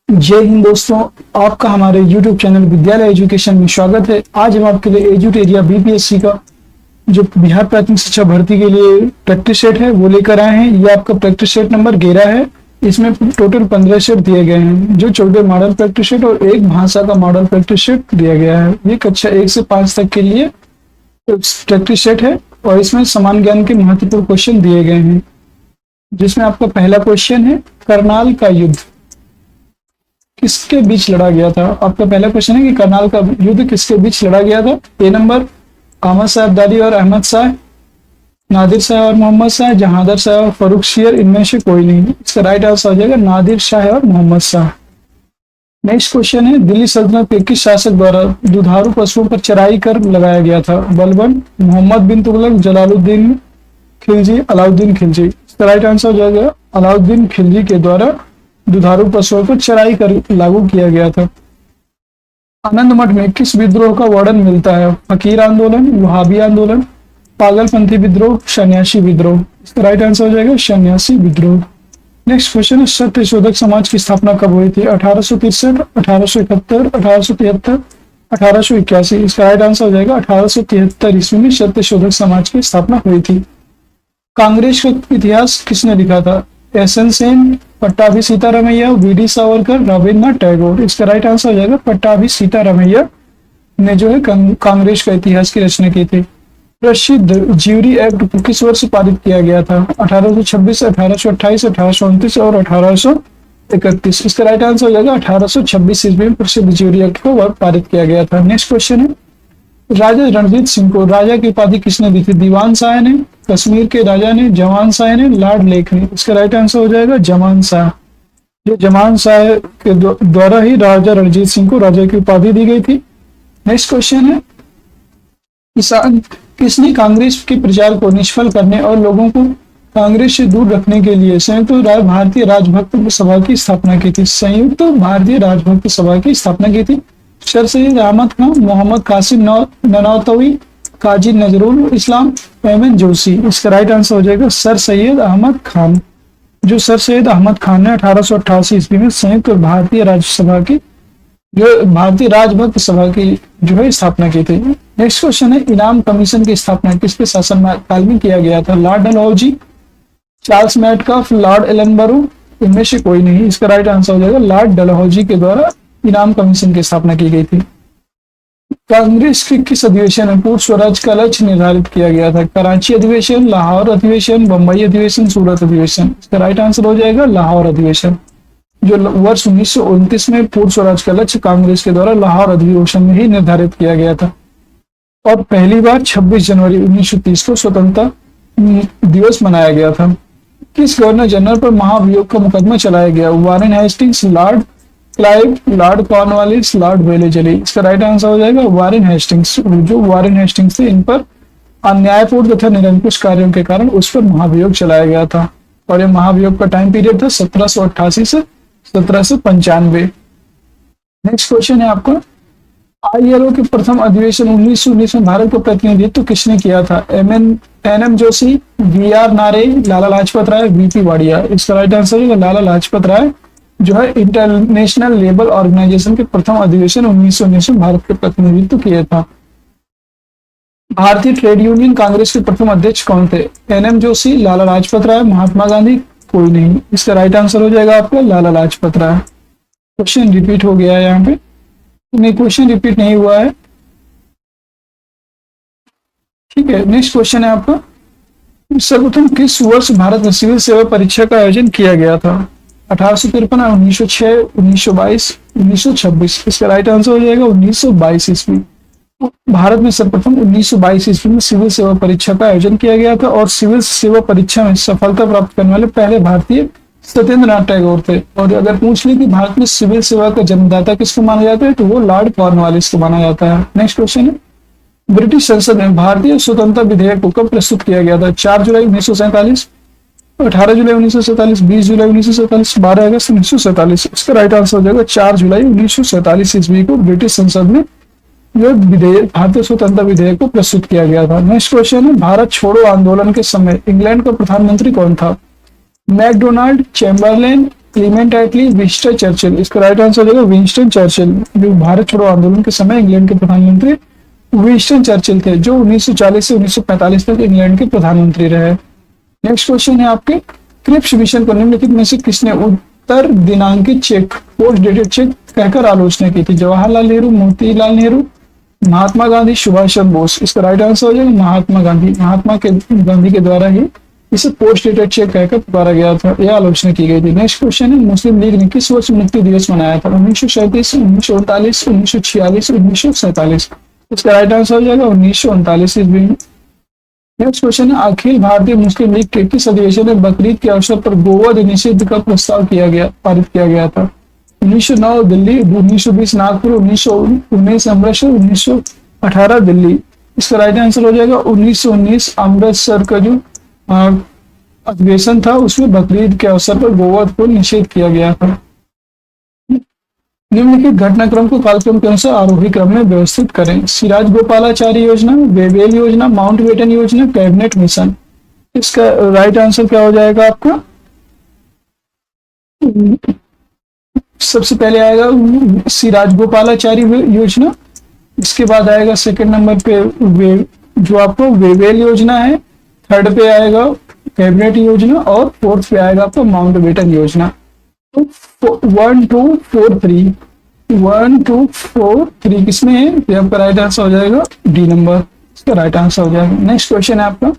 जय हिंद दोस्तों, आपका हमारे YouTube चैनल विद्यालय एजुकेशन में स्वागत है। आज हम आपके लिए एजुटेरिया बीपीएससी का जो बिहार प्राथमिक शिक्षा भर्ती के लिए प्रैक्टिस सेट है वो लेकर आए हैं। ये आपका प्रैक्टिस सेट नंबर 11 है। इसमें टोटल 15 सेट दिए गए हैं, जो 14 मॉडल प्रैक्टिस सेट और एक भाषा का मॉडल प्रैक्टिस सेट दिया गया है। ये कक्षा 1 से 5 तक के लिए प्रैक्टिस सेट है और इसमें समान ज्ञान के महत्वपूर्ण क्वेश्चन दिए गए हैं, जिसमें आपका पहला क्वेश्चन है, करनाल का युद्ध किसके बीच लड़ा गया था। आपका पहला क्वेश्चन है कि करनाल का युद्ध किसके बीच लड़ा गया था। ए नंबर अहमद शाह अब्दाली और अहमद शाह, नादिर शाह और मोहम्मद शाह, जहांदर शाह और फरूख शेर, इनमें से कोई नहीं। इसका राइट आंसर हो जाएगा नादिर शाह और मोहम्मद शाह। नेक्स्ट क्वेश्चन है, दिल्ली सल्तनत के किस शासक द्वारा दुधारू पशुओं पर चराई कर लगाया गया था। बलबन, मोहम्मद बिन तुगलक, जलालुद्दीन खिलजी, अलाउद्दीन खिलजी। इसका राइट आंसर हो जाएगा अलाउद्दीन खिलजी के द्वारा दुधारू पशुओं पर चराई कर लागू किया गया था। आनंद मठ में किस विद्रोह का वर्णन मिलता है। फकीर आंदोलन, वहाबी आंदोलन, पागलपंथी विद्रोह, सन्यासी विद्रोह। इसका राइट आंसर हो जाएगा सन्यासी विद्रोह। नेक्स्ट क्वेश्चन है, सत्य शोधक समाज की स्थापना कब हुई थी। 1863, 1871, 1873, 1881। इसका राइट आंसर हो जाएगा 1873 ईस्वी में सत्य शोधक समाज की स्थापना हुई थी। कांग्रेस का इतिहास किसने लिखा था। एस.एन. सेन, पट्टाभी सीतारामैया, वी.डी. सावरकर, रविन्द्रनाथ टैगोर। इसका राइट आंसर हो जाएगा पट्टाभी सीतारामैया ने जो है कांग्रेस का इतिहास की रचना की थी। प्रसिद्ध ज्यूरी एक्ट किस वर्ष पारित किया गया था। 1826, 1828, 1829 और 1831। इसका राइट आंसर हो जाएगा 1826 ईस्वी में प्रसिद्ध ज्यूरी एक्ट को पारित किया गया था। नेक्स्ट क्वेश्चन है, राजा रणजीत सिंह को राजा की उपाधि किसने दी थी। दीवान शाह ने, कश्मीर के राजा ने, जमान शाह ने, लॉर्ड लेक ने। इसका राइट आंसर हो जाएगा जमान शाह। जो जमान शाह के द्वारा ही राजा रणजीत सिंह को राजा की उपाधि दी गई थी। नेक्स्ट क्वेश्चन है, किसान किसने कांग्रेस के प्रचार को निष्फल करने और लोगों को कांग्रेस से दूर रखने के लिए संयुक्त भारतीय राजभक्त सभा की स्थापना की थी। संयुक्त भारतीय राजभक्त सभा की स्थापना की थी। सर सैयद अहमद खान, मोहम्मद कासिम ननौतवी, काजी नजरुल इस्लाम, एमएन जोशी। इसका राइट आंसर हो जाएगा सर सैयद अहमद खान। जो सर सैयद अहमद खान ने 1888 ईस्वी में संयुक्त भारतीय राज्यसभा की जो भारतीय राजभक्त सभा की जो है स्थापना की थी। नेक्स्ट क्वेश्चन है, इनाम कमीशन की स्थापना किसके शासन काल में किया गया था। Lord Dalhousie, Charles Metcalfe, Lord Ellenborough, इनमें से कोई नहीं। इसका राइट आंसर हो जाएगा लॉर्ड डलहौजी के द्वारा इनाम कमीशन की स्थापना की गई थी। कांग्रेस के किस अधिवेशन में पूर्ण स्वराज का लक्ष्य निर्धारित किया गया था। कराची अधिवेशन, लाहौर अधिवेशन, बम्बई अधिवेशन, सूरत अधिवेशन। इसका राइट आंसर हो जाएगा लाहौर अधिवेशन। जो वर्ष 1929 में पूर्ण स्वराज का लक्ष्य कांग्रेस के द्वारा लाहौर अधिवेशन में ही निर्धारित किया गया था। और पहली बार 26 जनवरी 1930 को स्वतंत्रता दिवस मनाया गया था। किस गवर्नर जनरल पर महाभियोग का मुकदमा चलाया गया। Warren Hastings, Lord Clive, Lord Cornwallis, Lord Wellesley. इसका राइट आंसर हो जाएगा वारेन हेस्टिंग्स। जो वारेन हेस्टिंग्स थे, इन पर अन्यायपूर्ण तथा निरंकुश कार्यों के कारण उस पर महाभियोग चलाया गया था। और यह महाभियोग का टाइम पीरियड था 1788 से 1795। नेक्स्ट क्वेश्चन है आपका, ILO के प्रथम अधिवेशन 1919 में भारत का प्रतिनिधित्व किसने किया था। NM जोशी, VR नारे, लाला लाजपत राय, VP वाडिया। इसका राइट आंसर है लाला लाजपत राय जो है इंटरनेशनल लेबर ऑर्गेनाइजेशन के प्रथम अधिवेशन 1919 में भारत का प्रतिनिधित्व किया था। भारतीय ट्रेड यूनियन कांग्रेस के प्रथम अध्यक्ष कौन थे। NM जोशी, लाला लाजपत राय, महात्मा गांधी, कोई नहीं। इसका राइट आंसर हो जाएगा आपका लाला लाजपत राय। क्वेश्चन रिपीट हो गया है यहाँ पे, नहीं क्वेश्चन रिपीट नहीं हुआ है। ठीक है, नेक्स्ट क्वेश्चन है आपका, सर्वप्रथम किस वर्ष भारत में सिविल सेवा परीक्षा का आयोजन किया गया था। 1853, 1906, 1922, 1926। इसका राइट आंसर हो जाएगा 1922 ईस्वी। भारत में सर्वप्रथम 1922 ईस्वी में सिविल सेवा परीक्षा का आयोजन किया गया था और सिविल सेवा परीक्षा में सफलता प्राप्त करने वाले पहले भारतीय सत्येंद्र नाथ टैगोर थे। और अगर पूछ ले कि भारत में सिविल सेवा का जन्मदाता किसको माना जाता है, तो वो लॉर्ड कॉर्नवालिस को माना जाता है। नेक्स्ट क्वेश्चन है, ब्रिटिश संसद में भारतीय स्वतंत्रता विधेयक को कब प्रस्तुत किया गया था। 4 जुलाई 1947, 18 जुलाई 1947, 20 जुलाई 1947, 12 अगस्त 1947। इसका राइट आंसर हो जाएगा 4 जुलाई 1947 ईस्वी को ब्रिटिश संसद में जो विधेयक भारतीय स्वतंत्रता विधेयक को प्रस्तुत किया गया था। नेक्स्ट क्वेश्चन है, भारत छोड़ो आंदोलन के समय इंग्लैंड का प्रधानमंत्री कौन था। मैकडोनाल्ड, चैम्बरलेन, क्लीमेंट एटली, विंस्टन चर्चिल। इसका राइट आंसर हो जाएगा विंस्टन चर्चिल। जो भारत छोड़ो आंदोलन के समय इंग्लैंड के प्रधानमंत्री विंस्टन चर्चिल थे, जो 1940 से 1945 तक इंग्लैंड के प्रधानमंत्री रहे। नेक्स्ट क्वेश्चन है आपके, क्रिप्स मिशन को निम्नलिखित में से किसने उत्तर दिनांकित चेक, पोस्ट डेटेड चेक कहकर आलोचना की थी? जवाहरलाल नेहरू, मोतीलाल नेहरू, महात्मा गांधी, सुभाष चंद्र बोस। इसका राइट आंसर हो जाएगा महात्मा गांधी। गांधी के द्वारा ही इसे पोस्ट डेटेड चेक कहकर पुकारा गया था, यह आलोचना की गई थी। नेक्स्ट क्वेश्चन है, मुस्लिम लीग ने किस वर्ष मुक्ति दिवस मनाया था? 1937, 1939, 1946, 1947। इसका राइट आंसर हो जाएगा 1939 ईस्वी में। नेक्स्ट क्वेश्चन है, अखिल भारतीय मुस्लिम लीग के किस अधिवेशन में बकरीद के अवसर पर गोवध निषेध का प्रस्ताव पारित किया गया था? 1909 दिल्ली, 1920 नागपुर, 1919 अमृतसर, 1918 दिल्ली। इसका राइट आंसर हो जाएगा 1919 अमृतसर का जो अधिवेशन था उसमें बकरीद के अवसर पर गोवध को निषेध किया गया था। निम्नलिखित घटनाक्रम को कालक्रम के अनुसार आरोही क्रम में व्यवस्थित करें। सिराज गोपालाचारी योजना, वेवेल योजना, माउंटबेटन योजना, कैबिनेट मिशन। इसका राइट आंसर क्या हो जाएगा आपका? सबसे पहले आएगा सिराज गोपालाचारी योजना, इसके बाद आएगा सेकंड नंबर पे जो आपको वेवेल योजना है, थर्ड पे आएगा कैबिनेट योजना और फोर्थ पे आएगा आपका माउंटबेटन योजना। तो 1 2 4 3 1 2 4 3 किसमें है? तो आपका राइट आंसर हो जाएगा डी नंबर, इसका राइट आंसर हो जाएगा। नेक्स्ट क्वेश्चन है आपका,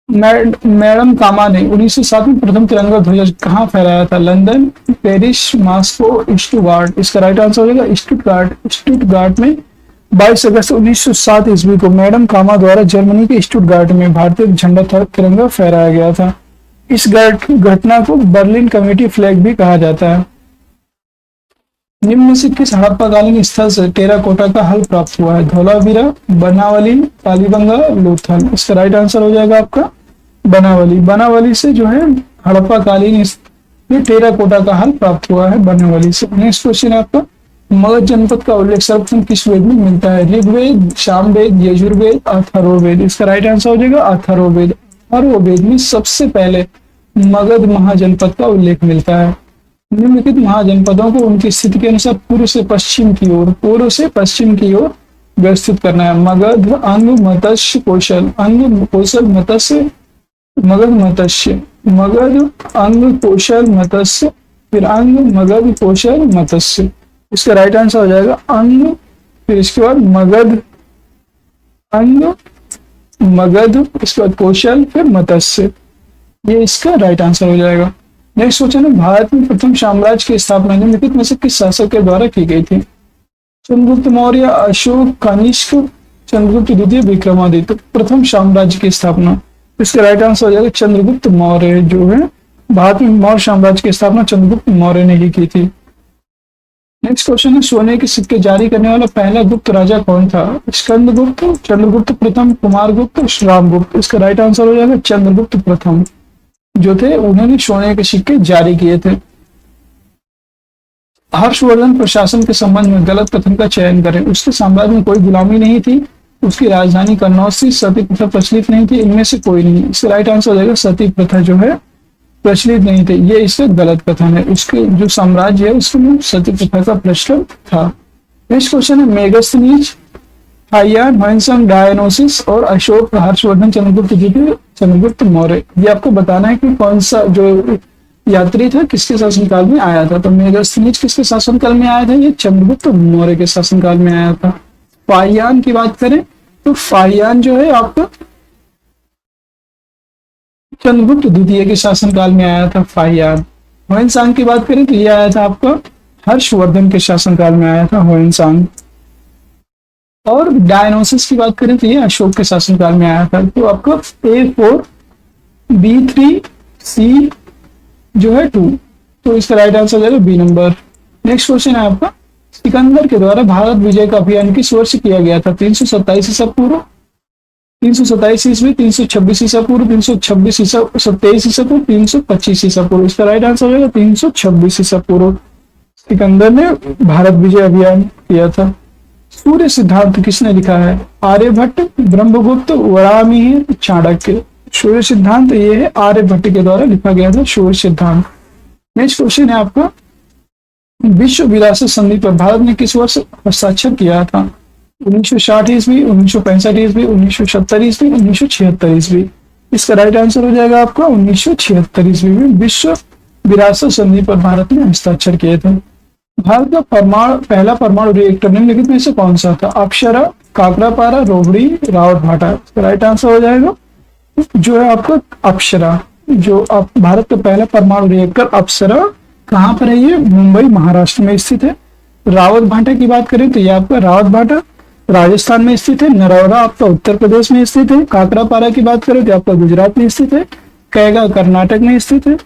मैडम कामा ने 1907 में प्रथम तिरंगा ध्वज कहाँ फहराया था? London, Paris, Moscow, Stuttgart. इसका राइट आंसर हो जाएगा स्टुटगार्ट। स्टुटगार्ट में 22 अगस्त 1907 ईस्वी को मैडम कामा द्वारा जर्मनी के स्टुटगार्ट में भारतीय झंडा तिरंगा फहराया गया था। इस घटना को बर्लिन कमेटी फ्लैग भी कहा जाता है। निम्न में से किस हड़प्पाकालीन स्थल से टेराकोटा का हल प्राप्त हुआ है? धौलावीरा, बनावली, कालीबंगा, लोथल। इसका राइट आंसर हो जाएगा आपका बनावली। बनावली से जो है हड़प्पाकालीन टेराकोटा का हल प्राप्त हुआ है बनावली से। नेक्स्ट क्वेश्चन है आपका, मगध जनपद का उल्लेख सर्वप्रथम किस वेद में मिलता है? ऋग्वेद, सामवेद, यजुर्वेद, अथर्ववेद। इसका राइट आंसर हो जाएगा अथर्ववेद। अथर्ववेद में सबसे पहले मगध महाजनपद का उल्लेख मिलता है। निम्नलिखित महाजनपदों को उनकी स्थिति के अनुसार पूर्व से पश्चिम की ओर व्यवस्थित करना है। मगध, अंग, मत्स्य, कौशल। अंग, कौशल, मत्स्य, मगध, मत्स्य, मगध, अंग, कौशल, मत्स्य, फिर अंग, मगध, कौशल, मत्स्य। इसका राइट आंसर हो जाएगा अंग, फिर इसके बाद मगध, अंग, मगध, इसके बाद कौशल, फिर मत्स्य। ये इसका राइट आंसर हो जाएगा। नेक्स्ट क्वेश्चन है, भारत में प्रथम साम्राज्य की स्थापना निम्नलिखित में से किस शासक के द्वारा की गई थी? चंद्रगुप्त मौर्य, अशोक, कनिष्क, चंद्रगुप्त द्वितीय, विक्रमादित्य। प्रथम साम्राज्य की स्थापना, इसका राइट आंसर हो जाएगा चंद्रगुप्त मौर्य। जो है भारत में मौर्य साम्राज्य की स्थापना चंद्रगुप्त मौर्य ने ही की थी। नेक्स्ट क्वेश्चन है, सोने के सिक्के जारी करने वाला पहला गुप्त राजा कौन था? स्कंदगुप्त, चंद्रगुप्त प्रथम, कुमारगुप्त, रामगुप्त। इसका राइट आंसर हो जाएगा चंद्रगुप्त प्रथम जो थे, उन्होंने सोने के सिक्के जारी किए थे। हर्षवर्धन प्रशासन के संबंध में गलत कथन का चयन करें। उसके साम्राज्य में कोई गुलामी नहीं थी, उसकी राजधानी कन्नौज थी, सती प्रथा प्रचलित नहीं थी, इनमें से कोई नहीं। इसका राइट आंसर हो जाएगा सती प्रथा जो है प्रचलित नहीं थे, ये इससे गलत कथन है। उसके जो साम्राज्य है उसमें सती प्रथा का प्रचलन था। नेक्स्ट क्वेश्चन है, मेगस्थनीज, हाइयान, ह्वेनसांग, डायनोसिस और अशोक, हर्षवर्धन, चंद्रगुप्त द्वितीय, चंद्रगुप्त मौर्य। ये आपको बताना है कि कौन सा जो यात्री था किसके शासनकाल में आया था। तो मेगस्थनीज किसके शासनकाल में आया था? ये चंद्रगुप्त मौर्य के शासनकाल में आया था। फाहियान की बात करें तो फाहियान जो है आपका चंद्रगुप्त द्वितीय के शासनकाल में आया था फाहियान। ह्वेनसांग की बात करें तो ये आया था आपका हर्षवर्धन के शासनकाल में आया था ह्वेनसांग। और डायनोसिस की बात करें तो ये अशोक के शासनकाल में आया था। तो आपका A4, B3, C जो है 2, तो इसका राइट आंसर हो जाएगा बी नंबर। नेक्स्ट क्वेश्चन है आपका, सिकंदर के द्वारा भारत विजय का अभियान किस वर्ष किया गया था? 327 ईसा पूर्व, 327 ईस्वी, 326 ईसा पूर्व, 326 ईसा 27 ईसा पूर्व, 325 ईसा पूर्व। इसका राइट आंसर हो जाएगा 326 ईसा पूर्व। सिकंदर ने भारत विजय अभियान किया था। सूर्य सिद्धांत किसने लिखा है? आर्यभट्ट, ब्रह्मगुप्त, वराहमिहिर, चाणक्य। सूर्य सिद्धांत ये है आर्यभट्ट के द्वारा लिखा गया था सूर्य सिद्धांत। नेक्स्ट क्वेश्चन है आपका, विश्व विरासत संधि पर भारत ने किस वर्ष हस्ताक्षर किया था? 1960 ईस्वी, 1965 ईस्वी, 1970 ईस्वी, 1976 ईस्वी। इसका राइट आंसर हो जाएगा आपका 1976 ईस्वी में विश्व विरासत संधि पर भारत ने हस्ताक्षर किए थे। भारत का पहला परमाणु रिएक्टर निम्नलिखित में से कौन सा था? अप्सरा, काकरापारा, रोहिणी, रावतभाटा। इसका राइट आंसर हो जाएगा जो है आपका अप्सरा। जो भारत का पहला परमाणु रिएक्टर अप्सरा कहाँ पर है? ये मुंबई महाराष्ट्र में स्थित है। रावतभाटा की बात करें तो ये आपका रावतभाटा राजस्थान में स्थित है। नरौरा आपका उत्तर प्रदेश में स्थित है। काकरापारा की बात करें तो आपका गुजरात में स्थित है। कैगा कर्नाटक में स्थित है।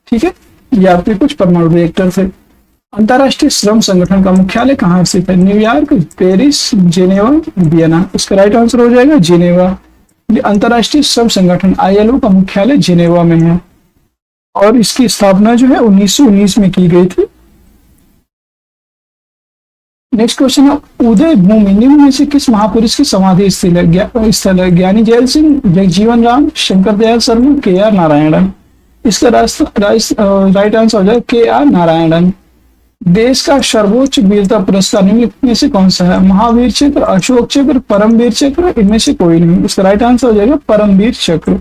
ठीक है, ये आपके कुछ परमाणु रिएक्टर थे। अंतर्राष्ट्रीय श्रम संगठन का मुख्यालय कहाँ स्थित है? New York, Paris, Geneva, Vienna. इसका राइट आंसर हो जाएगा जेनेवा। अंतर्राष्ट्रीय श्रम संगठन ILO का मुख्यालय जेनेवा में है और इसकी स्थापना जो है 1919 में की गई थी। नेक्स्ट क्वेश्चन है, उदय भूमि निम्न में से किस महापुरुष की समाधि स्थल है? ज्ञानी जैल सिंह, जगजीवन राम, शंकर दयाल शर्मा, KR नारायणन। इसका राइट आंसर हो जाएगा KR नारायणन। देश का सर्वोच्च वीरता पुरस्कार निम्नलिखित में से कौन सा है? महावीर चक्र, अशोक चक्र, परमवीर चक्र, इनमें से कोई नहीं। इसका राइट आंसर हो जाएगा परमवीर चक्र।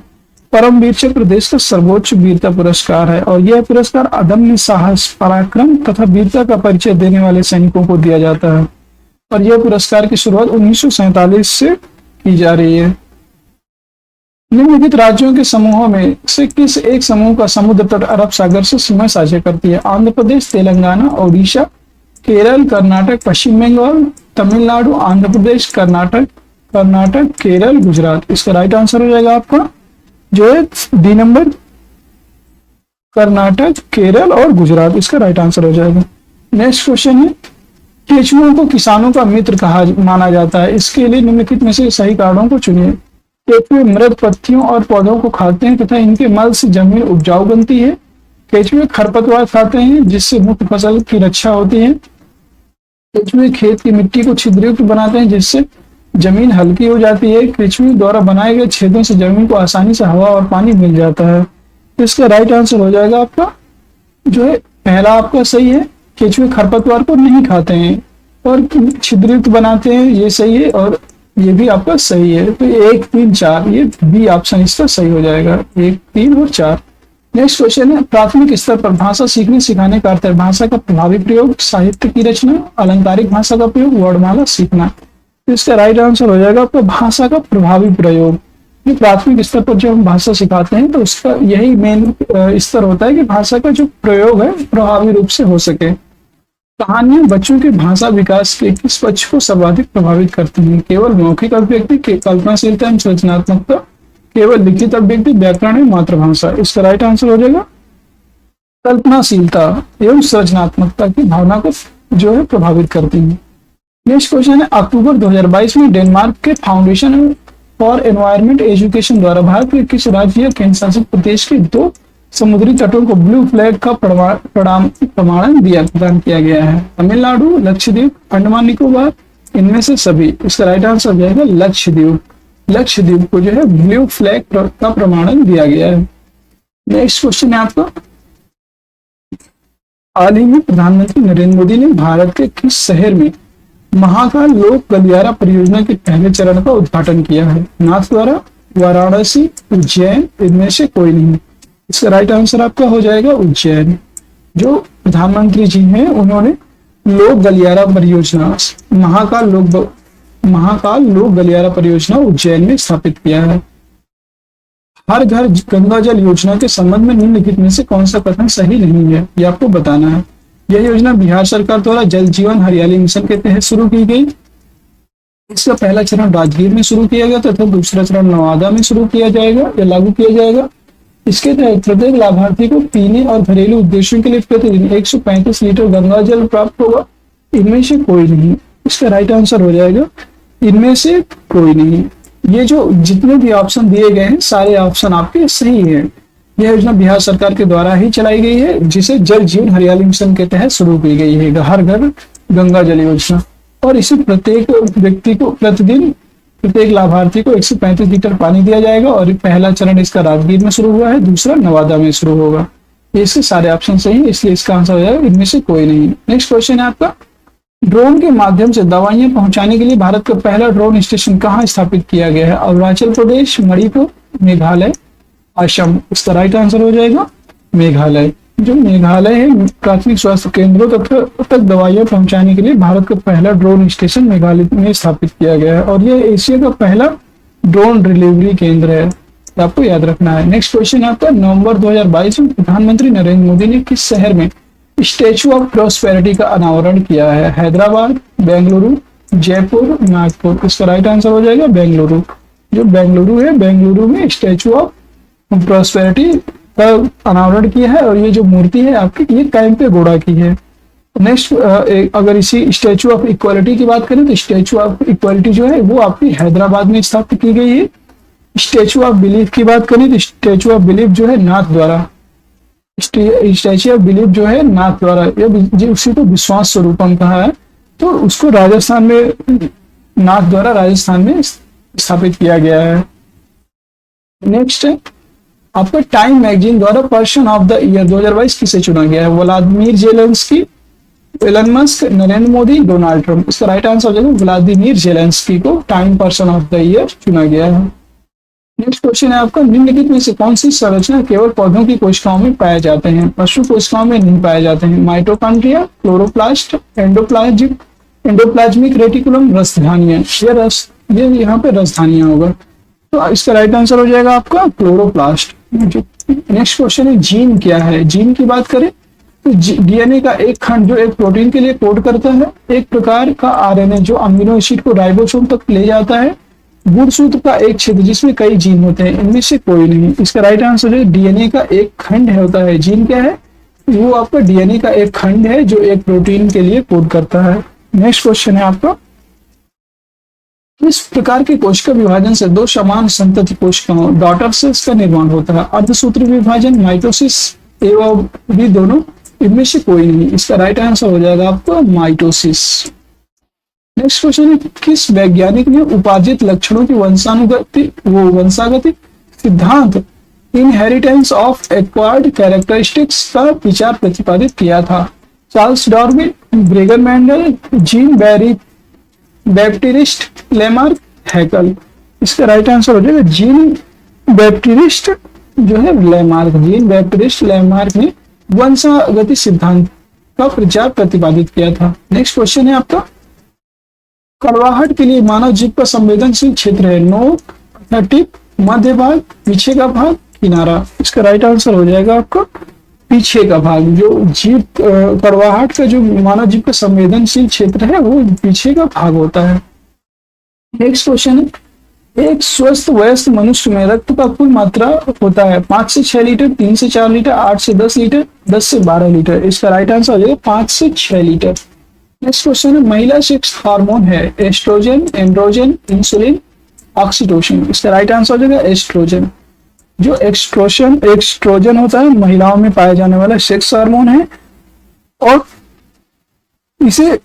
परमवीर चक्र देश का सर्वोच्च वीरता पुरस्कार है और यह पुरस्कार अदम्य साहस, पराक्रम तथा वीरता का परिचय देने वाले सैनिकों को दिया जाता है और यह पुरस्कार की शुरुआत 1947 से की जा रही है। निम्नलिखित राज्यों के समूहों में से किस एक समूह का समुद्र तट अरब सागर से सीमा साझा करती है? आंध्र प्रदेश, तेलंगाना, ओडिशा, केरल, कर्नाटक, पश्चिम बंगाल, तमिलनाडु, आंध्र प्रदेश, कर्नाटक, केरल, गुजरात। इसका राइट आंसर हो जाएगा आपका जो है डी नंबर, कर्नाटक, केरल और गुजरात। इसका राइट आंसर हो जाएगा। नेक्स्ट क्वेश्चन है, केचुओं को किसानों का मित्र कहा माना जाता है, इसके लिए निम्नलिखित में से सही कारणों को चुनिए। केचुए मृत पत्तियों और पौधों को खाते हैं तथा इनके मल से जमीन उपजाऊ बनती है। केचुए खरपतवार खाते हैं जिससे मुख्य फसल की रक्षा होती है। केचुए खेत की मिट्टी को छिद्रयुक्त बनाते हैं जिससे जमीन हल्की हो जाती है। केचुए द्वारा बनाए गए छेदों से जमीन को आसानी से हवा और पानी मिल जाता है। इसका राइट आंसर हो जाएगा आपका जो है पहला आपका सही है, केचुए खरपतवार को नहीं खाते हैं और छिद्रयुक्त बनाते हैं, ये सही है और ये भी आपका सही है। तो 1, 3, 4 ये बी ऑप्शन इसका सही हो जाएगा, 1, 3 और 4। नेक्स्ट क्वेश्चन है, प्राथमिक स्तर पर भाषा सीखने सिखाने का अर्थ है भाषा का प्रभावी प्रयोग, साहित्य की रचना, अलंकारिक भाषा का प्रयोग, वर्णमाला सीखना। तो इसका राइट आंसर हो जाएगा आपका भाषा का प्रभावी प्रयोग। ये प्राथमिक स्तर पर जब हम भाषा सिखाते हैं तो उसका यही मेन स्तर होता है कि भाषा का जो प्रयोग है प्रभावी रूप से हो सके। कहानियां बच्चों के भाषा विकास के किस पक्ष को सर्वाधिक प्रभावित करती हैं? केवल मौखिक अभिव्यक्ति, कल्पनाशीलता एवं सृजनात्मकता, केवल लिखित अभिव्यक्ति, व्याकरण एवं मातृभाषा। इसका राइट आंसर हो जाएगा कल्पनाशीलता एवं सृजनात्मकता की भावना को जो है प्रभावित करती है। नेक्स्ट क्वेश्चन है, अक्टूबर 2022 में डेनमार्क के फाउंडेशन फॉर एनवायरमेंट एजुकेशन द्वारा भारत के किस राज्य या केंद्र शासित प्रदेश के 2 समुद्री तटों को ब्लू फ्लैग का प्रमाणन प्रदान किया गया है? तमिलनाडु, लक्षद्वीप, अंडमान निकोबार, इनमें से सभी। इसका राइट आंसर हो जाएगा लक्षद्वीप। लक्षद्वीप को जो है ब्लू फ्लैग का प्रमाणन दिया गया है। नेक्स्ट क्वेश्चन है आपका, हाल ही में प्रधानमंत्री नरेंद्र मोदी ने भारत के किस शहर में महाकाल लोक गलियारा परियोजना के पहले चरण का उद्घाटन किया है? नाथद्वारा, वाराणसी, उज्जैन, इनमें से कोई नहीं। इसका राइट आंसर आपका हो जाएगा उज्जैन। जो प्रधानमंत्री जी हैं उन्होंने लोक गलियारा परियोजना महाकाल लोक गलियारा परियोजना उज्जैन में स्थापित किया है। हर घर गंगा जल योजना के संबंध में निम्नलिखित में से कौन सा कथन सही नहीं है, ये आपको बताना है। यह योजना बिहार सरकार द्वारा जल जीवन हरियाली मिशन के तहत शुरू की गई। इसका पहला चरण राजगीर में शुरू किया गया तथा दूसरा चरण नवादा में शुरू किया जाएगा या लागू किया जाएगा। इसके तहत प्रत्येक लाभार्थी को पीने और घरेलू उद्देश्यों के लिए प्रतिदिन 135 लीटर गंगा जल प्राप्त होगा। इनमें से कोई नहीं। इसका राइट आंसर हो जाएगा इनमें से कोई नहीं। ये जो जितने भी ऑप्शन दिए गए हैं सारे ऑप्शन आपके सही हैं। यह योजना बिहार सरकार के द्वारा ही चलाई गई है जिसे जल जीवन हरियाली मिशन के तहत शुरू की गई है, हर घर गंगा जल योजना। और इसे प्रत्येक व्यक्ति को प्रतिदिन प्रत्येक लाभार्थी को 135 लीटर पानी दिया जाएगा और पहला चरण इसका राजगीर में शुरू हुआ है, दूसरा नवादा में शुरू होगा। इसके सारे ऑप्शन सही है, इसलिए इसका आंसर हो जाएगा इनमें से कोई नहीं। नेक्स्ट क्वेश्चन है आपका, ड्रोन के माध्यम से दवाइयां पहुंचाने के लिए भारत का पहला ड्रोन स्टेशन कहाँ स्थापित किया गया है? अरुणाचल प्रदेश, मणिपुर, मेघालय, असम। इसका राइट आंसर हो जाएगा मेघालय। जो मेघालय है, प्राथमिक स्वास्थ्य केंद्रों तक दवाइयां पहुंचाने के लिए भारत का पहला ड्रोन स्टेशन मेघालय में स्थापित किया गया है, और यह एशिया का पहला ड्रोन डिलीवरी केंद्र है, तो आपको याद रखना है। नेक्स्ट क्वेश्चन आपका, नवंबर 2022 में प्रधानमंत्री नरेंद्र मोदी ने किस शहर में स्टेचू ऑफ प्रॉस्पेरिटी का अनावरण किया है? हैदराबाद, बेंगलुरु, जयपुर, नागपुर। इसका राइट आंसर हो जाएगा बेंगलुरु। जो बेंगलुरु है, बेंगलुरु में स्टेचू ऑफ प्रॉस्पेरिटी का अनावरण किया है, और ये जो मूर्ति है आपकी, ये कैंपे गौड़ा की है। नेक्स्ट, अगर इसी स्टेचू ऑफ इक्वालिटी की बात करें तो स्टेचू ऑफ इक्वालिटी जो है वो आपकी हैदराबाद में स्थापित की गई है। स्टेचू ऑफ बिलीफ की बात करें तो स्टेचू ऑफ बिलीफ जो है नाथ द्वारा, स्टैच्यू ऑफ बिलीफ जो है नाथ द्वारा, ये उसी को विश्वास स्वरूपम कहा है, तो उसको राजस्थान में, नाथ द्वारा राजस्थान में स्थापित किया गया है। नेक्स्ट है आपका, टाइम मैगजीन द्वारा पर्सन ऑफ द ईयर 2022 किसे चुना गया है? Vladimir Zelensky, Elon Musk, Narendra Modi, Donald Trump. इसका राइट आंसर हो जाएगा व्लादिमीर जेलेंस्की को time person of the year चुना गया है। नेक्स्ट क्वेश्चन है आपका, निम्नलिखित में से कौन सी संरचना केवल पौधों की कोशिकाओं में पाए जाते हैं, पशु कोशिकाओं में नहीं पाए जाते हैं? माइटोकॉन्ड्रिया, क्लोरोप्लास्ट, एंडोप्लाज्मिक रेटिकुलम, रसधानियां। ये यहाँ पे रसधानियां होगा, तो इसका राइट आंसर हो जाएगा आपका क्लोरोप्लास्ट। नेक्स्ट क्वेश्चन है, जीन क्या है? जीन की बात करें तो डीएनए का एक खंड जो एक प्रोटीन के लिए कोड करता है, एक प्रकार का आरएनए जो अमीनो एसिड को राइबोसोम तक ले जाता है, गुणसूत्र का एक क्षेत्र जिसमें कई जीन होते हैं, इनमें से कोई नहीं। इसका राइट आंसर है डीएनए का एक खंड होता है। जीन क्या है? वो आपका डीएनए का एक खंड है जो एक प्रोटीन के लिए कोड करता है। नेक्स्ट क्वेश्चन है आपका, किस प्रकार के कोशिका विभाजन से दो समान संतति कोशिकाओं डॉटर सेल्स का निर्माण होता है? अर्धसूत्री विभाजन, माइटोसिस, एवं भी दोनों, इनमें से कोई नहीं। इसका राइट आंसर हो जाएगा आपका माइटोसिस। नेक्स्ट क्वेश्चन है, किस वैज्ञानिक ने उपार्जित लक्षणों की वंशागतिक सिद्धांत इनहेरिटेंस ऑफ एक्वायर्ड कैरेक्टरिस्टिक्स का विचार प्रतिपादित किया था? Charles Darwin, Gregor Mendel, Jean Baptiste Lamarck, Haeckel. इसका राइट आंसर हो जाएगा जीन बैप्टिस्ट जो है लेमार्क। जीन बैप्टिस्ट लेमार्क ने वंशागति सिद्धांत का विचार प्रतिपादित किया था। नेक्स्ट क्वेश्चन है आपका, कड़वाहट के लिए मानव जीभ का संवेदनशील क्षेत्र है? नोक, टिप, मध्य भाग, पीछे का भाग, किनारा। इसका राइट आंसर हो जाएगा आपका पीछे का भाग। जो जीभ, कड़वाहट का जो मानव जीभ का संवेदनशील क्षेत्र है वो पीछे का भाग होता है। नेक्स्ट क्वेश्चन है, एक स्वस्थ वयस्क मनुष्य में रक्त का कुल मात्रा होता है 5 से 6 लीटर, 3 से 4 लीटर, 8 से 10 लीटर, 10 से 12 लीटर। इसका राइट आंसर हो जाएगा 5 से 6 लीटर। नेक्स्ट क्वेश्चन है, महिला सेक्स हार्मोन है? Oestrogen, androgen, insulin, oxytocin. इसका राइट आंसर हो जाएगा एस्ट्रोजन। जो एक्सट्रोजन होता है महिलाओं में पाया जाने वाला सेक्स हार्मोन है, और इसे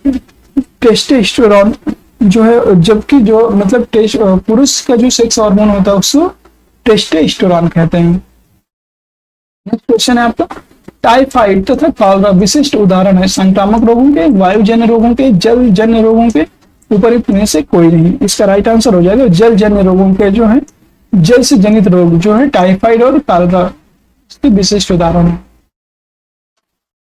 टेस्टोस्टेरोन जो है, जबकि जो मतलब पुरुष का जो सेक्स हार्मोन होता है उसको टेस्टोस्टेरोन कहते हैं। नेक्स्ट क्वेश्चन है आपका, टाइफाइड तथा कॉलरा विशिष्ट उदाहरण है संक्रामक रोगों के, वायुजन्य रोगों के, जलजन्य रोगों के, उपयुक्त में से कोई नहीं। इसका राइट आंसर हो जाएगा जलजन्य रोगों के, जो है जल से जनित रोग जो है टाइफाइड और कॉलरा, इसके विशिष्ट उदाहरण है।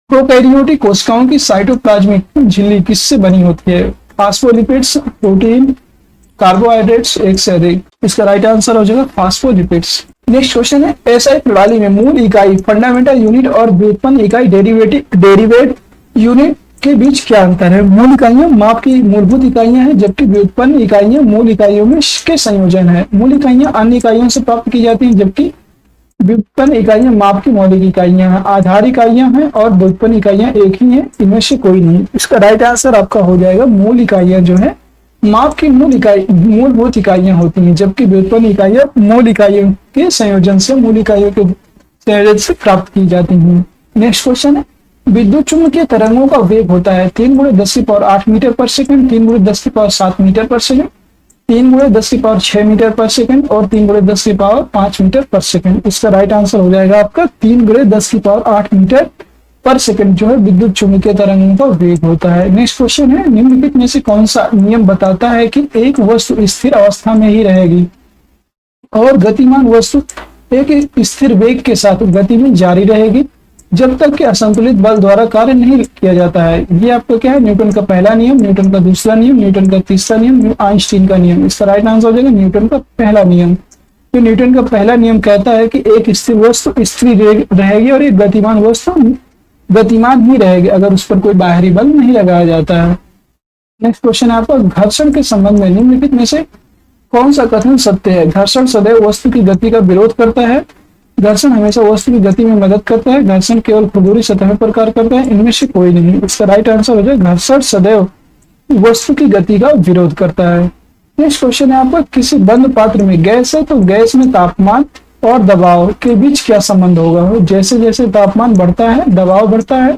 प्रोकैरियोटिक कोशिकाओं की साइटोप्लाज्मिक झिल्ली किससे बनी होती है? फास्फोलिपिड्स, प्रोटीन, कार्बोहाइड्रेट्स, एक से अधिक। इसका राइट आंसर हो जाएगा फास्फोलिपिड्स। नेक्स्ट क्वेश्चन है, एसआई प्रणाली में मूल इकाई, फंडामेंटल यूनिट और व्युत्पन्न इकाई, डेरिवेट यूनिट के बीच क्या अंतर है? मूल इकाइयां माप की मूलभूत इकाइयां हैं, जबकि व्युत्पन्न इकाइयां मूल इकाइयों में के संयोजन है। मूल इकाइयां अन्य इकाइयों से प्राप्त की जाती हैं, जबकि व्युत्पन्न इकाइयां माप की मौलिक इकाइयां हैं। आधार इकाइयां हैं और व्युत्पन्न इकाइयां एक ही हैं, इनमें से कोई नहीं। इसका राइट आंसर आपका हो जाएगा मूल इकाइयां जो है माप की मूलभूत इकाइयां होती हैं, जबकि व्युत्पन्न इकाइयां मूल इकाइयों के संयोजन से प्राप्त की जाती हैं। नेक्स्ट क्वेश्चन है, विद्युत चुम्बकीय तरंगों का वेग होता है 3 × 10⁸ मीटर पर सेकंड, 3 × 10⁷ मीटर पर सेकंड, 3 × 10⁶ मीटर पर सेकंड और 3 × 10⁵ मीटर पर सेकंड। इसका राइट आंसर हो जाएगा आपका 3 × 10⁸ मीटर पर सेकंड जो है विद्युत चुंबकीय तरंगों का वेग होता है। नेक्स्ट क्वेश्चन है, निम्नलिखित में से कौन सा नियम बताता है कि एक वस्तु स्थिर अवस्था में ही रहेगी और गतिमान वस्तु एक स्थिर वेग के साथ गति में जारी रहेगी जब तक कि असंतुलित बल द्वारा कार्य नहीं किया जाता है। ये आपका क्या है, न्यूटन का पहला नियम, न्यूटन का दूसरा नियम, न्यूटन का तीसरा नियम, आइंस्टीन का नियम। इसका राइट आंसर हो जाएगा न्यूटन का पहला नियम। तो न्यूटन का पहला नियम कहता है कि एक स्थिर वस्तु स्थिर रहेगी और एक गतिमान वस्तु गतिमान ही रहेगी अगर उस पर कोई बाहरी बल नहीं लगाया जाता है। नेक्स्ट क्वेश्चन है आपका, घर्षण के संबंध में निम्नलिखित में से कौन सा कथन सत्य है? घर्षण सदैव वस्तु की गति का विरोध करता है, घर्षण हमेशा वस्तु की गति में मदद करता है, घर्षण केवल खुरदुरी सतह पर कार्य करता है, इनमें से कोई नहीं। इसका राइट आंसर हो जाएगा घर्षण सदैव वस्तु की गति का विरोध करता है। नेक्स्ट क्वेश्चन है आपका, किसी बंद पात्र में गैस है तो गैस में तापमान और दबाव के बीच क्या संबंध होगा? जैसे जैसे तापमान बढ़ता है दबाव बढ़ता है,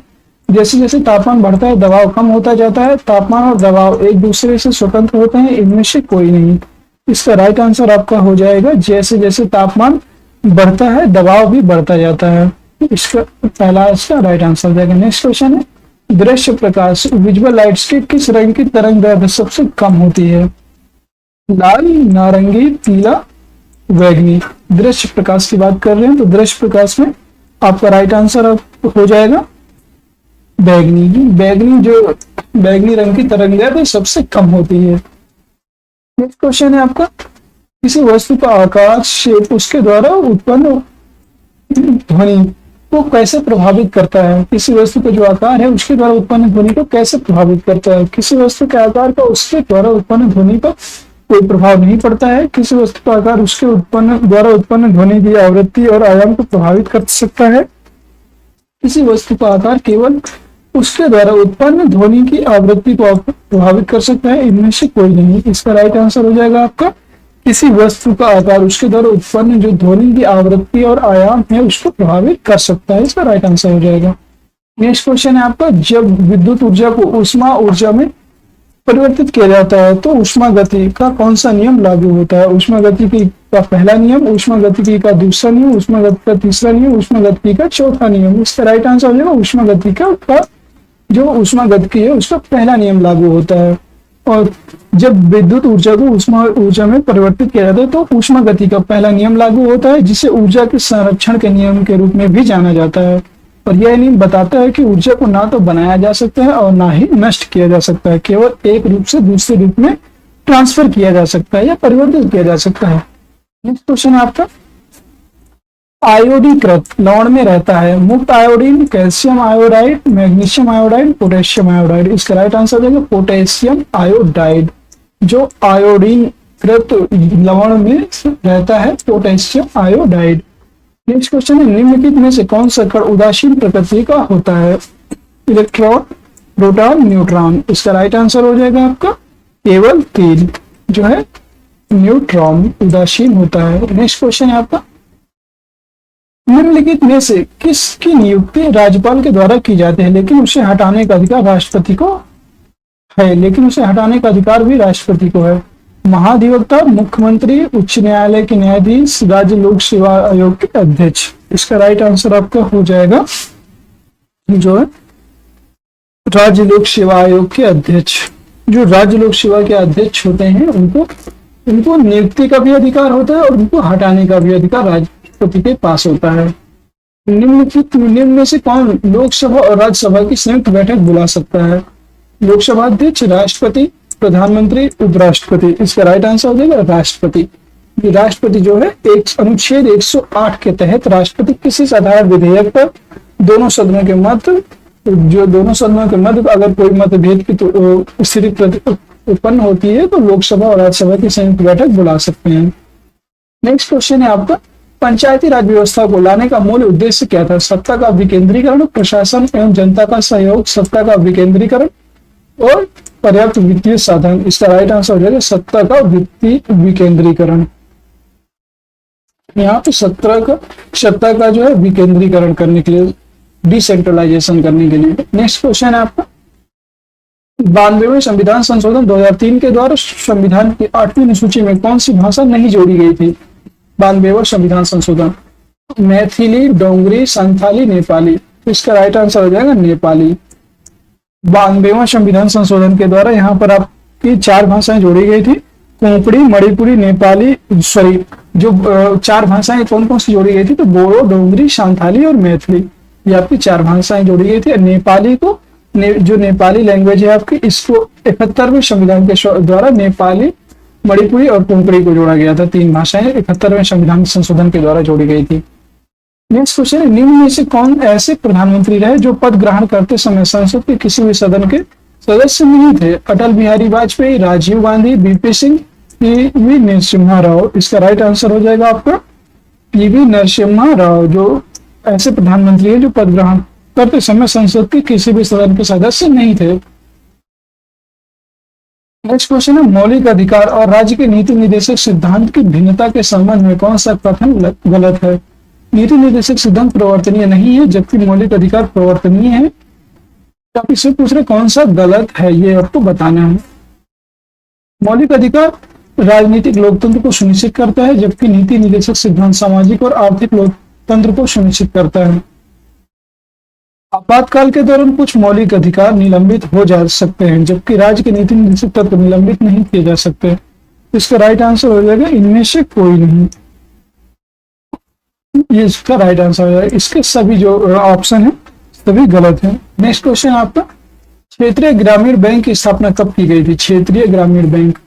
जैसे जैसे तापमान बढ़ता है दबाव कम होता जाता है, तापमान और दबाव एक दूसरे से स्वतंत्र होते हैं, इनमें से कोई नहीं। इसका राइट आंसर आपका हो जाएगा जैसे जैसे तापमान बढ़ता है दबाव भी बढ़ता जाता है। इसका पहला इसका राइट आंसर हो जाएगा। नेक्स्ट क्वेश्चन है, दृश्य प्रकाश विजुअल लाइट्स के किस रंग की तरंग दैर्घ्य सबसे कम होती है? लाल, नारंगी, पीला, बैगनी। दृश्य प्रकाश की बात कर रहे हैं तो दृश्य प्रकाश में आपका राइट आंसर हो जाएगा बैगनी। बैगनी रंग की तरंग दैर्घ्य सबसे कम होती है। नेक्स्ट क्वेश्चन है आपका, किसी वस्तु का आकार शेप उसके द्वारा उत्पन्न ध्वनि को कैसे प्रभावित करता है? किसी वस्तु का जो आकार है उसके द्वारा उत्पन्न ध्वनि को कैसे प्रभावित करता है? किसी वस्तु के आकार का उसके द्वारा उत्पन्न ध्वनि पर कोई प्रभाव नहीं पड़ता है। किसी वस्तु का आकार उसके द्वारा उत्पन्न ध्वनि की आवृत्ति और आयाम को प्रभावित कर सकता है। किसी वस्तु का आकार केवल उसके द्वारा उत्पन्न ध्वनि की आवृत्ति को प्रभावित कर सकता है, इनमें से कोई नहीं। इसका राइट आंसर हो जाएगा आपका किसी वस्तु का आकार उसके द्वारा उत्पन्न जो ध्वनि की आवृत्ति और आयाम है उसको प्रभावित कर सकता है। इसका राइट आंसर हो जाएगा। नेक्स्ट क्वेश्चन है आपका, जब विद्युत ऊर्जा को ऊष्मा ऊर्जा में परिवर्तित किया जाता है तो ऊष्मा गति का कौन सा नियम लागू होता है? ऊष्मा गतिकी का पहला नियम, ऊष्मा गतिकी का दूसरा नियम, ऊष्मा गति का तीसरा नियम, ऊष्मा गतिकी का चौथा नियम। इसका राइट आंसर हो जाएगा ऊष्मा गतिकी का जो ऊष्मा गतिकी है उसका पहला नियम लागू होता है। और जब विद्युत ऊर्जा को ऊष्मा ऊर्जा में परिवर्तित किया जाता है तो ऊष्मा गति का पहला नियम लागू होता है, जिसे ऊर्जा के संरक्षण के नियम के रूप में भी जाना जाता है। और यह नियम बताता है कि ऊर्जा को ना तो बनाया जा सकता है और ना ही नष्ट किया जा सकता है, केवल एक रूप से दूसरे रूप में ट्रांसफर किया जा सकता है या परिवर्तित किया जा सकता है। नेक्स्ट क्वेश्चन है आपका, आयोडीकृत लवण में रहता है मुक्त iodine, calcium iodide, magnesium iodide, potassium iodide. इसका राइट आंसर हो जाएगा पोटेशियम आयोडाइड। जो आयोडीन कृत लवण में रहता है पोटेशियम आयोडाइड। नेक्स्ट क्वेश्चन है, निम्नलिखित में से कौन सा कण उदासीन प्रकृति का होता है? Electron, proton, neutron. इसका राइट आंसर हो जाएगा आपका केवल तेल जो है न्यूट्रॉन उदासीन होता है। नेक्स्ट क्वेश्चन है आपका, निम्नलिखित में से किसकी नियुक्ति राज्यपाल के द्वारा की जाती है लेकिन उसे हटाने का अधिकार राष्ट्रपति को है? लेकिन उसे हटाने का अधिकार भी राष्ट्रपति को है। महाधिवक्ता, मुख्यमंत्री, उच्च न्यायालय के न्यायाधीश, राज्य लोक सेवा आयोग के अध्यक्ष। इसका राइट आंसर आपका हो जाएगा जो है राज्य लोक सेवा आयोग के अध्यक्ष। जो राज्य लोक सेवा के अध्यक्ष होते हैं उनको नियुक्ति का भी अधिकार होता है और उनको हटाने का भी अधिकार राष्ट्रपति के पास होता है। निम्न में से कौन लोकसभा और राज्यसभा की संयुक्त बैठक बुला सकता है? लोकसभा अध्यक्ष, राष्ट्रपति, प्रधानमंत्री, उपराष्ट्रपति। इसका राइट आंसर हो जाएगा राष्ट्रपति। राष्ट्रपति जो है एक अनुच्छेद 108 के तहत राष्ट्रपति किसी साधारण विधेयक पर दोनों सदनों के मध्य अगर कोई मतभेद की स्थिति उत्पन्न होती है तो लोकसभा और राज्यसभा की संयुक्त बैठक बुला सकते हैं। नेक्स्ट क्वेश्चन है आपका, पंचायती राज व्यवस्था को लाने का मूल उद्देश्य क्या था? सत्ता का विकेंद्रीकरण, प्रशासन एवं जनता का सहयोग, सत्ता का विकेंद्रीकरण और पर्याप्त वित्तीय साधन। इसका राइट आंसर हो जाएगा सत्ता का वित्तीय विकेंद्रीकरण। यहाँ पे सत्ता का जो है विकेंद्रीकरण करने के लिए, डिसेंट्रलाइजेशन करने के लिए। नेक्स्ट क्वेश्चन है आपका, 92वें संविधान संशोधन 2003 के द्वारा संविधान की 8वीं अनुसूची में कौन सी भाषा नहीं जोड़ी गई थी? 92वां संविधान संशोधन, मैथिली, डोंगरी, संथाली, नेपाली। इसका राइट आंसर हो जाएगा नेपाली। 92वां संविधान संशोधन के द्वारा यहाँ पर आपकी 4 भाषाएं जोड़ी गई थी, कोंकणी, मणिपुरी, नेपाली, सॉरी जो 4 भाषाएं कौन कौन सी जोड़ी गई थी? तो बोडो, डोंगरी, संथाली और मैथिली, ये आपकी 4 भाषाएं जोड़ी गई थी। नेपाली को जो नेपाली लैंग्वेज है आपकी, इसको 71वें संविधान के द्वारा नेपाली, मणिपुरी और कोंकणी को जोड़ा गया था। 3 भाषाएं 71वें संविधान संशोधन के द्वारा जोड़ी गई थी। नेक्स्ट क्वेश्चन है, निम्न में से कौन ऐसे प्रधानमंत्री रहे जो पद ग्रहण करते समय संसद के किसी भी सदन के सदस्य नहीं थे? Atal Bihari Vajpayee, Rajiv Gandhi, BP Singh, PV Narasimha Rao. इसका राइट आंसर हो जाएगा आपका पीवी नरसिम्हा राव, जो ऐसे प्रधानमंत्री है जो पद ग्रहण करते समय संसद के किसी भी सदन के सदस्य नहीं थे। नेक्स्ट क्वेश्चन है, मौलिक अधिकार और राज्य के नीति निर्देशक सिद्धांत की भिन्नता के संबंध में कौन सा कथन गलत है? नीति निर्देशक सिद्धांत प्रवर्तनीय नहीं है, जबकि मौलिक अधिकार प्रवर्तनीय है। आप इससे पूछ रहे कौन सा गलत है, ये आपको बताना है। मौलिक अधिकार राजनीतिक लोकतंत्र को सुनिश्चित करता है, जबकि नीति निर्देशक सिद्धांत सामाजिक और आर्थिक लोकतंत्र को सुनिश्चित करता है। आपातकाल के दौरान कुछ मौलिक अधिकार निलंबित हो जा सकते हैं, जबकि राज्य के नीति निर्देशक तत्व निलंबित नहीं किए जा सकते। इसका राइट आंसर हो जाएगा इनमें से कोई नहीं, ये इसका राइट आंसर हो जाएगा। इसके सभी जो ऑप्शन है सभी गलत है। नेक्स्ट क्वेश्चन आपका, क्षेत्रीय ग्रामीण बैंक की स्थापना कब की गई थी? क्षेत्रीय ग्रामीण बैंक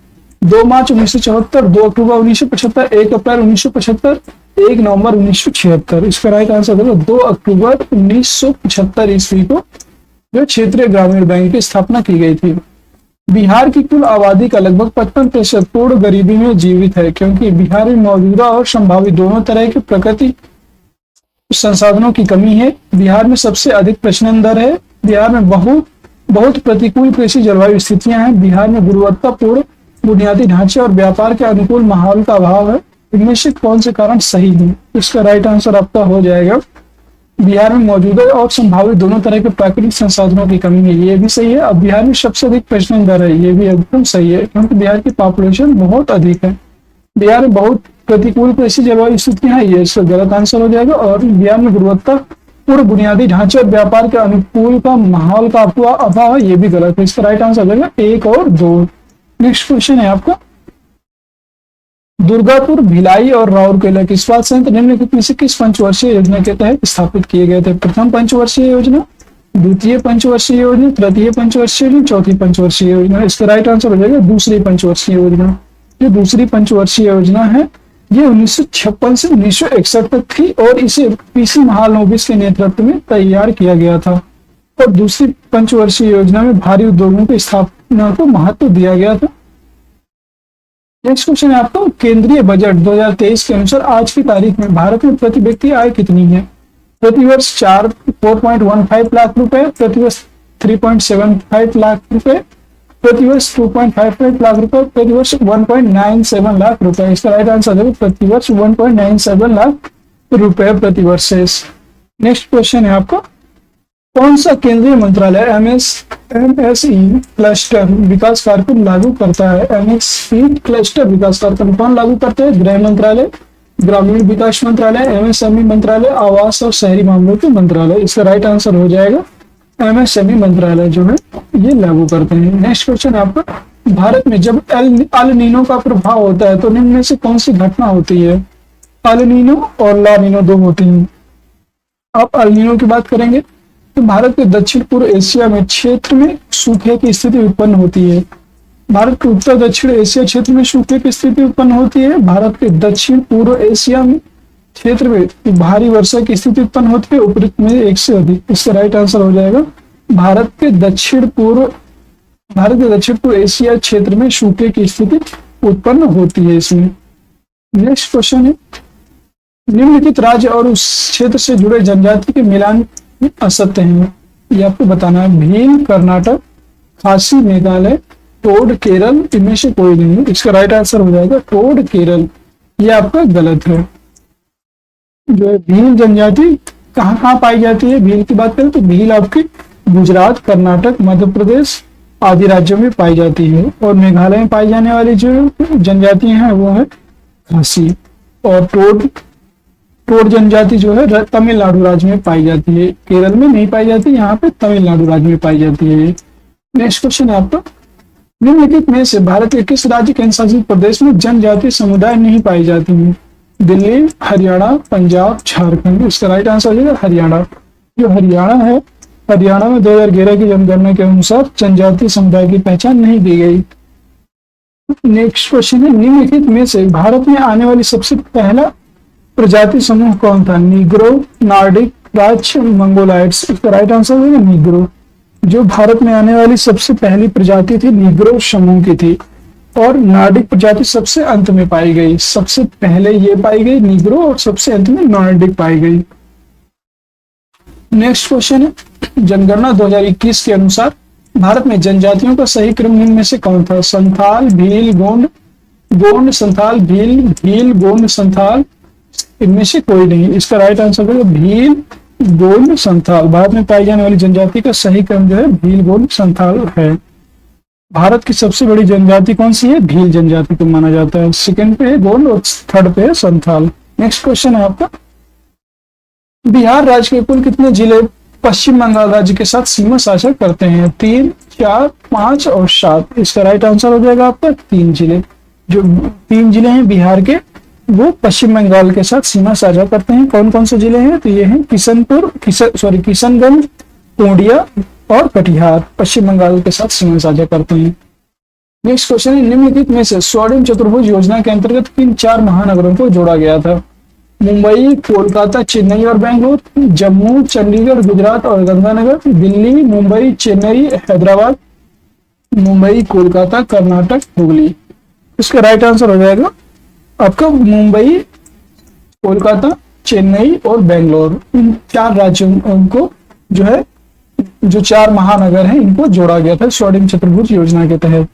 2 मार्च 1974, 2 अक्टूबर 1975, 1 अप्रैल 1975, 1 नवंबर 1976। इसका राइट आंसर होगा 2 अक्टूबर 1975 ईस्वी को जो क्षेत्रीय ग्रामीण बैंक की स्थापना की गई थी। बिहार की कुल आबादी का लगभग 55% पूर्ण गरीबी में जीवित है, क्योंकि बिहार में मौजूदा और संभावित दोनों तरह के प्राकृतिक संसाधनों की कमी है। बिहार में सबसे अधिक प्रजनन दर है। बिहार में बहुत प्रतिकूल कृषि जलवायु स्थितियां हैं। बिहार में गुणवत्तापूर्ण बुनियादी ढांचे और व्यापार के अनुकूल माहौल का अभाव है। इनमें से कौन से कारण सही है? इसका राइट आंसर आपका हो जाएगा बिहार में मौजूदा और संभावित दोनों तरह के प्राकृतिक संसाधनों की कमी है, ये भी सही है। अब बिहार में सबसे अधिक प्रजनन दर है, ये भी एकदम सही है, क्योंकि बिहार की पॉपुलेशन बहुत अधिक है। बिहार में बहुत प्रतिकूल कृषि जलवायु स्थितियां हैं, ये इसका गलत आंसर हो जाएगा। और बिहार में गुणवत्ता पूर्ण बुनियादी ढांचे और व्यापार के अनुकूल का माहौल का अभाव है, ये भी गलत है। इसका राइट आंसर हो जाएगा 1 और 2। नेक्स्ट क्वेश्चन है आपका, दुर्गापुर, भिलाई और राउरकेला के इस्पात संयंत्र निम्नलिखित में से किस पंचवर्षीय योजना के तहत स्थापित किए गए थे? प्रथम पंचवर्षीय योजना, द्वितीय पंचवर्षीय योजना, तृतीय पंचवर्षीय योजना, चौथी पंचवर्षीय योजना। इसका राइट आंसर हो जाएगा दूसरी पंचवर्षीय योजना। जो दूसरी पंचवर्षीय योजना है ये 1956 से 1961 तक थी और इसे पीसी महालनोबिस के नेतृत्व में तैयार किया गया था। और दूसरी पंचवर्षीय योजना में भारी उद्योगों की स्थापना को महत्व दिया गया था। नेक्स्ट क्वेश्चन है आपको, केंद्रीय बजट 2023 के अनुसार आज की तारीख में भारत में प्रति व्यक्ति आय कितनी है? प्रतिवर्ष 4.15 लाख रुपए, प्रतिवर्ष 3.75 लाख रुपए, प्रतिवर्ष 2.55 लाख रुपए, प्रतिवर्ष 1.97 लाख रुपए। इसका राइट आंसर है प्रतिवर्ष 1.97 लाख रुपए प्रतिवर्ष। नेक्स्ट क्वेश्चन है आपका, कौन सा केंद्रीय मंत्रालय एमएसई क्लस्टर विकास कार्यक्रम लागू करता है? एमएसई क्लस्टर विकास कार्यक्रम कौन लागू करता है? गृह मंत्रालय, ग्रामीण विकास मंत्रालय, एमएसएमई मंत्रालय, आवास और शहरी मामलों के मंत्रालय। इसका राइट आंसर हो जाएगा एमएसएमई मंत्रालय जो है ये लागू करते हैं। नेक्स्ट क्वेश्चन है आपका, भारत में जब अल नीनो का प्रभाव होता है तो निम्न में से कौन सी घटना होती है? अल नीनो और ला नीनो दो होती हैं। आप अल नीनो की बात करेंगे तो भारत के दक्षिण पूर्व एशिया में क्षेत्र में सूखे की स्थिति उत्पन्न होती है। भारत के उत्तर दक्षिण एशिया क्षेत्र में सूखे की स्थिति उत्पन्न होती है। भारत के दक्षिण पूर्व एशिया में क्षेत्र में भारी वर्षा की स्थिति उत्पन्न होती है, उपरोक्त में 1 से अधिक। इसका राइट आंसर हो जाएगा भारत के दक्षिण पूर्व एशिया क्षेत्र में सूखे की स्थिति उत्पन्न होती है इसमें। नेक्स्ट क्वेश्चन है, निम्नलिखित राज्य और उस क्षेत्र से जुड़े जनजाति के मिलान असत्य है, ये आपको बताना है। भील कर्नाटक, खासी मेघालय, टोड केरल, इनमें से कोई नहीं। इसका राइट आंसर हो जाएगा टोड केरल, ये आपका गलत है। जो है भील जनजाति कहाँ पाई जाती है? भील की बात करें तो भील आपकी गुजरात, कर्नाटक, मध्य प्रदेश, आदि राज्यों में पाई जाती है। और मेघालय में पाई जाने वाली जो जनजातियां हैं वो है खासी। और टोड जनजाति जो है तमिलनाडु राज्य में पाई जाती है, केरल में नहीं पाई जाती, यहाँ पे तमिलनाडु राज्य में पाई जाती है। नेक्स्ट क्वेश्चन है आपका, निम्नलिखित में से भारत के किस राज्य केंद्र शासित प्रदेश में जनजातीय समुदाय नहीं पाई जाती है? दिल्ली, हरियाणा, पंजाब, झारखंड। इसका राइट आंसर हो जाएगा हरियाणा। जो हरियाणा है, हरियाणा में 2011 की जनगणना के अनुसार जनजातीय समुदाय की पहचान नहीं दी गई। नेक्स्ट क्वेश्चन है, निम्नलिखित में से भारत में आने वाली सबसे पहला प्रजाति समूह कौन था? नीग्रो, नार्डिक, राच, मंगोलाइट्स। इसका राइट आंसर होगा नीग्रो। जो भारत में आने वाली सबसे पहली प्रजाति थी नीग्रो समूह की थी, और नार्डिक प्रजाति सबसे अंत में पाई गई। सबसे पहले ये पाई गई नीग्रो और सबसे अंत में नार्डिक पाई गई। नेक्स्ट क्वेश्चन है, जनगणना 2021 के अनुसार भारत में जनजातियों का सही क्रम निम्न में से कौन था? संथाल, भील, गोंड, गोंड, संथाल, भील, भील, गोंड, संथाल। इनमें से कोई नहीं। इसका राइट आंसर होगा भील, गोंड, संथाल। भारत में पाई जाने वाली जनजाति का सही क्रम जो है भील, गोंड, संथाल है। भारत की सबसे बड़ी जनजाति कौन सी है? भील जनजाति को माना जाता है। सेकंड पे है गोंड और थर्ड पे है संथाल। नेक्स्ट क्वेश्चन है आपका, बिहार राज्य के कुल कितने जिले पश्चिम बंगाल राज्य के साथ सीमा साझा करते हैं? 3, 4, 5 और 7। इसका राइट आंसर हो जाएगा आपका 3 जिले। जो 3 जिले हैं बिहार के, वो पश्चिम बंगाल के साथ सीमा साझा करते हैं। कौन कौन से जिले हैं? तो ये हैं किशनगंज, पूर्णिया और कटिहार, पश्चिम बंगाल के साथ सीमा साझा करते हैं। नेक्स्ट क्वेश्चन है, निम्नलिखित में से स्वर्णिम चतुर्भुज योजना के अंतर्गत किन 4 महानगरों को जोड़ा गया था? मुंबई, कोलकाता, चेन्नई और बेंगलोर, जम्मू, चंडीगढ़, गुजरात और गंगानगर, दिल्ली, मुंबई, चेन्नई, हैदराबाद, मुंबई, कोलकाता, कर्नाटक, हुगली। इसका राइट आंसर हो जाएगा आपका मुंबई, कोलकाता, चेन्नई और बेंगलोर। इन 4 राज्यों को जो है, जो 4 महानगर हैं, इनको जोड़ा गया था स्वर्णिम चतुर्भुज योजना के तहत।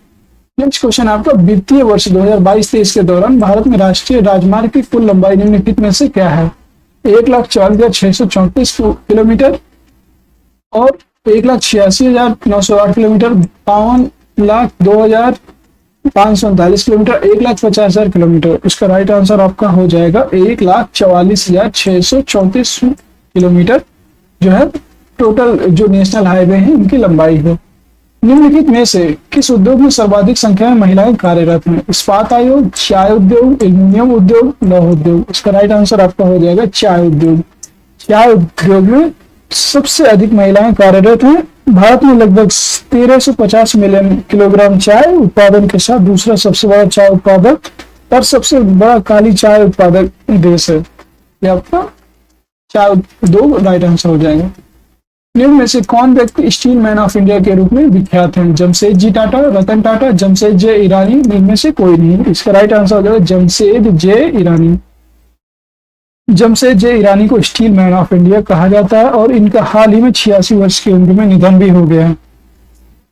नेक्स्ट क्वेश्चन आपका, वित्तीय वर्ष 2022-23 के दौरान भारत में राष्ट्रीय राजमार्ग की कुल लंबाई निम्नलिखित में से क्या है? 1,40,634 किलोमीटर और 1,86,908 किलोमीटर, 52,02,539 किलोमीटर, 1,50,000 किलोमीटर। इसका राइट आंसर आपका हो जाएगा 1,44,634 किलोमीटर जो है टोटल जो नेशनल हाईवे है इनकी लंबाई है। निम्नलिखित में से किस उद्योग में सर्वाधिक संख्या में महिलाएं कार्यरत हैं? इस्पात आयोग, चाय उद्योग, एल्यूमिनियम उद्योग, लौह उद्योग। इसका राइट आंसर आपका हो जाएगा चाय उद्योग। चाय उद्योग में सबसे अधिक महिलाएं कार्यरत हैं। भारत में लगभग 1350 मिलियन किलोग्राम चाय उत्पादन के साथ दूसरा सबसे बड़ा चाय उत्पादक और सबसे बड़ा काली चाय उत्पादक देश है। ये आपका चाय उद्योग राइट आंसर हो जाएगा। निम्न में से कौन व्यक्ति स्टील मैन ऑफ इंडिया के रूप में विख्यात हैं? जमशेद जी टाटा, रतन टाटा, जमशेद जे ईरानी। इनमें से कोई नहीं। इसका राइट आंसर हो जाएगा जमशेद जे ईरानी। जमशेद जे ईरानी को स्टील मैन ऑफ इंडिया कहा जाता है और इनका हाल ही में 86 वर्ष की उम्र में निधन भी हो गया है।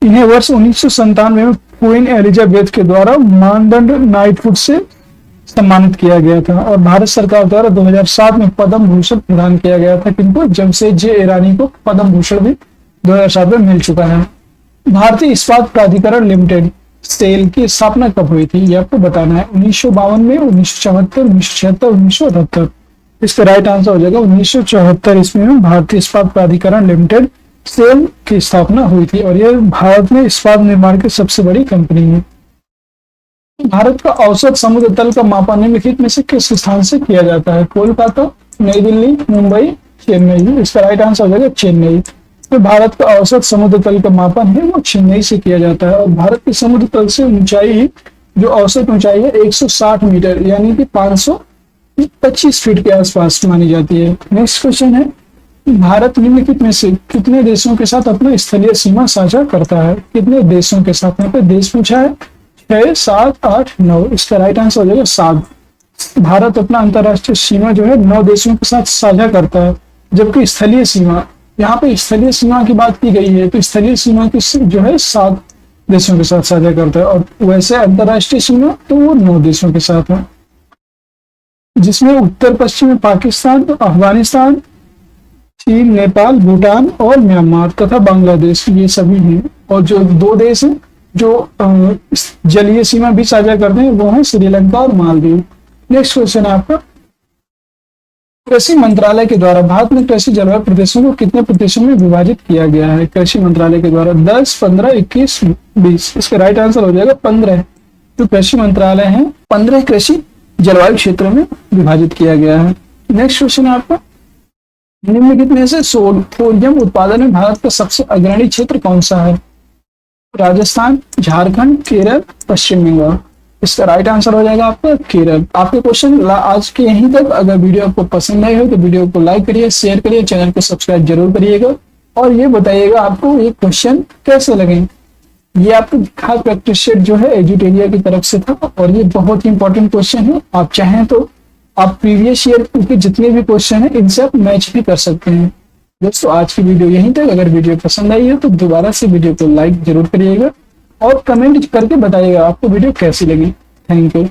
इन्हें वर्ष 1997 में क्वीन एलिजाबेथ के द्वारा मानदंड नाइटहुड से सम्मानित किया गया था और भारत सरकार द्वारा 2007 में पद्म भूषण प्रदान किया गया था। किनको? जमशेद जे ईरानी को पद्म भूषण भी 2007 में मिल चुका है। भारतीय इस्पात प्राधिकरण लिमिटेड सेल की स्थापना कब हुई थी? ये आपको बताना है। 1952 में, 1974, 1976, 1978। इसका राइट आंसर हो जाएगा 1974 ईस्वी में भारतीय इस्पात प्राधिकरण लिमिटेड सेल की स्थापना हुई थी और यह भारत में इस्पात निर्माण की सबसे बड़ी कंपनी है। भारत का औसत समुद्र तल का मापन निम्नलिखित में से किस स्थान से किया जाता है? कोलकाता, नई दिल्ली, मुंबई, चेन्नई। इसका राइट आंसर हो जाएगा चेन्नई। तो भारत का औसत समुद्र तल का मापन है वो चेन्नई से किया जाता है और भारत के समुद्र तल से ऊंचाई जो औसत ऊंचाई है 160 मीटर यानी कि 525 फीट के आसपास मानी जाती है। नेक्स्ट क्वेश्चन है, भारत निम्नलिखित में से कितने देशों के साथ अपना स्थलीय सीमा साझा करता है? कितने देशों के साथ? यहाँ पे देश पूछा है 6, 7, 8, 9। इसका राइट आंसर हो जाएगा 7। भारत अपना अंतरराष्ट्रीय सीमा जो है 9 देशों के साथ साझा करता है, जबकि स्थलीय सीमा, यहाँ पे स्थलीय सीमा की बात की गई है तो स्थलीय सीमा की जो है 7 देशों के साथ साझा करता है और वैसे अंतरराष्ट्रीय सीमा तो वो 9 देशों के साथ है, जिसमें उत्तर पश्चिम में पाकिस्तान, अफगानिस्तान, चीन, नेपाल, भूटान और म्यांमार तथा बांग्लादेश ये सभी हैं। और जो दो देश हैं जो जलीय सीमा भी साझा करते हैं वो है श्रीलंका और मालदीव। नेक्स्ट क्वेश्चन है आपका, कृषि मंत्रालय के द्वारा भारत में कृषि जलवायु प्रदेशों को कितने प्रदेशों में विभाजित किया गया है? कृषि मंत्रालय के द्वारा 10, 15, 21, 20। इसका राइट आंसर हो जाएगा 15। जो कृषि मंत्रालय है 15 कृषि जलवायु क्षेत्रों में विभाजित किया गया है। नेक्स्ट क्वेश्चन है आपका, निम्नलिखित में से सोडियम उत्पादन में भारत का सबसे अग्रणी क्षेत्र कौन सा है? राजस्थान, झारखंड, केरल, पश्चिम बंगाल। इसका राइट आंसर हो जाएगा आपका केरल। आपके क्वेश्चन आज के यहीं तक। अगर वीडियो आपको पसंद आई हो तो वीडियो को लाइक करिए, शेयर करिए, चैनल को सब्सक्राइब जरूर करिएगा और ये बताइएगा आपको ये क्वेश्चन कैसे लगे। ये आपको खास प्रैक्टिस सेट जो है एजुटेरिया की तरफ से था और ये बहुत ही इंपॉर्टेंट क्वेश्चन है। आप चाहें तो आप प्रीवियस ईयर के जितने भी क्वेश्चन है इनसे आप मैच भी कर सकते हैं। दोस्तों आज की वीडियो यहीं तक। अगर वीडियो पसंद आई है तो दोबारा से वीडियो को लाइक जरूर करिएगा और कमेंट करके बताइएगा आपको वीडियो कैसी लगी। Thank you.